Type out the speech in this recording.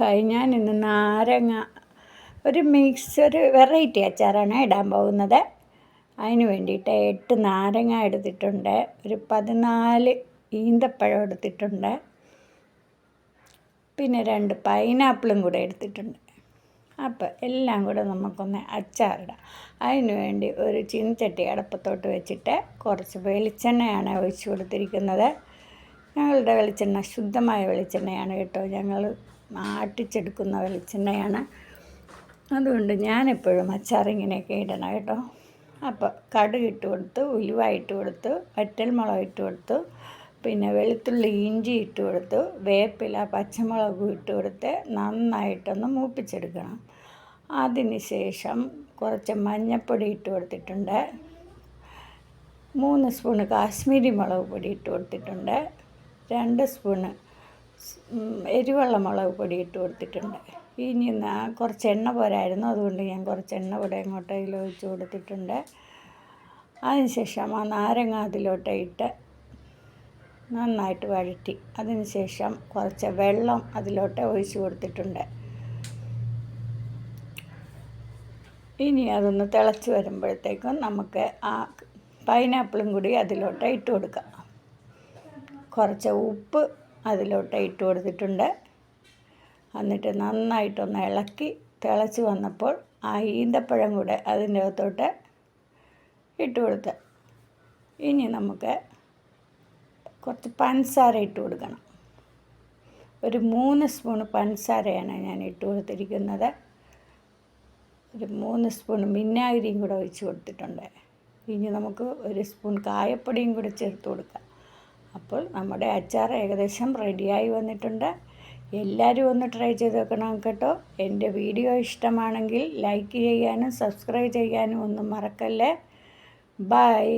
Hi, ഞാൻ ഇന്ന് നാരങ്ങ ഒരു മിക്സ് വെറൈറ്റി അച്ചാറാണ് ഇടാൻ പോകുന്നത്. അതിന് വേണ്ടിയിട്ട് 8 നാരങ്ങ എടുത്തിട്ടുണ്ട്, ഒരു 14 ഈന്തപ്പഴം എടുത്തിട്ടുണ്ട്, പിന്നെ 2 പൈനാപ്പിളും കൂടെ എടുത്തിട്ടുണ്ട്. അപ്പോൾ എല്ലാം കൂടെ നമുക്കൊന്ന് അച്ചാറിടാം. അതിന് വേണ്ടി ഒരു ചീനച്ചട്ടി അടുപ്പത്തോട്ട് വെച്ചിട്ട് കുറച്ച് വെളിച്ചെണ്ണയാണ് ഒഴിച്ച് കൊടുത്തിരിക്കുന്നത്. ഞങ്ങളുടെ വെളിച്ചെണ്ണ ശുദ്ധമായ വെളിച്ചെണ്ണയാണ് കേട്ടോ. ഞങ്ങൾ ആട്ടിച്ചെടുക്കുന്ന വെളിച്ചെണ്ണയാണ്. അതുകൊണ്ട് ഞാനെപ്പോഴും അച്ചാറിങ്ങനെയൊക്കെ ഇടണം കേട്ടോ. അപ്പോൾ കടുക് ഇട്ട് കൊടുത്തു, ഉലുവ ഇട്ട് കൊടുത്തു, വറ്റൽമുളക് ഇട്ട് കൊടുത്തു, പിന്നെ വെളുത്തുള്ളി ഇഞ്ചി ഇട്ട് കൊടുത്തു, വേപ്പില പച്ചമുളകും ഇട്ട് കൊടുത്ത് നന്നായിട്ടൊന്ന് മൂപ്പിച്ചെടുക്കണം. അതിന് ശേഷം കുറച്ച് മഞ്ഞൾപ്പൊടി ഇട്ട് കൊടുത്തിട്ടുണ്ട്, 3 സ്പൂണ് കാശ്മീരി മുളക് പൊടി ഇട്ട് കൊടുത്തിട്ടുണ്ട്, 2 സ്പൂണ് എരിവുള്ള മുളക് പൊടി ഇട്ട് കൊടുത്തിട്ടുണ്ട്. ഇനി കുറച്ച് എണ്ണ പോരായിരുന്നു, അതുകൊണ്ട് ഞാൻ കുറച്ച് എണ്ണ കൂടെ അങ്ങോട്ടേക്ക് ഒഴിച്ച് കൊടുത്തിട്ടുണ്ട്. അതിനുശേഷം ആ നാരങ്ങ അതിലോട്ട് ഇട്ട് നന്നായിട്ട് വഴറ്റി, അതിനുശേഷം കുറച്ച് വെള്ളം അതിലോട്ട് ഒഴിച്ച് കൊടുത്തിട്ടുണ്ട്. ഇനി അതൊന്ന് തിളച്ച് വരുമ്പോഴത്തേക്കും നമുക്ക് ആ പൈനാപ്പിളും കൂടി അതിലോട്ട് ഇട്ട് കൊടുക്കാം. കുറച്ച് ഉപ്പ് അതിലോട്ട് ഇട്ട് കൊടുത്തിട്ടുണ്ട്. എന്നിട്ട് നന്നായിട്ടൊന്ന് ഇളക്കി തിളച്ച് വന്നപ്പോൾ ആ ഈന്തപ്പഴം കൂടെ അതിൻ്റെ അകത്തോട്ട് ഇട്ട് കൊടുത്ത് ഇനി നമുക്ക് കുറച്ച് പഞ്ചസാര ഇട്ട് കൊടുക്കണം. ഒരു 3 സ്പൂൺ പഞ്ചസാരയാണ് ഞാൻ ഇട്ട് കൊടുത്തിരിക്കുന്നത്. ഒരു 3 സ്പൂൺ വിനാഗിരിയും കൂടെ ഒഴിച്ച് കൊടുത്തിട്ടുണ്ട്. ഇനി നമുക്ക് 1 സ്പൂൺ കായപ്പൊടിയും കൂടെ ചേർത്ത് കൊടുക്കാം. അപ്പോൾ നമ്മുടെ അച്ചാർ ഏകദേശം റെഡിയായി വന്നിട്ടുണ്ട്. എല്ലാവരും ഒന്ന് ട്രൈ ചെയ്ത് നോക്കണം കേട്ടോ. എൻ്റെ വീഡിയോ ഇഷ്ടമാണെങ്കിൽ ലൈക്ക് ചെയ്യാനും സബ്സ്ക്രൈബ് ചെയ്യാനും ഒന്നും മറക്കല്ലേ. ബൈ.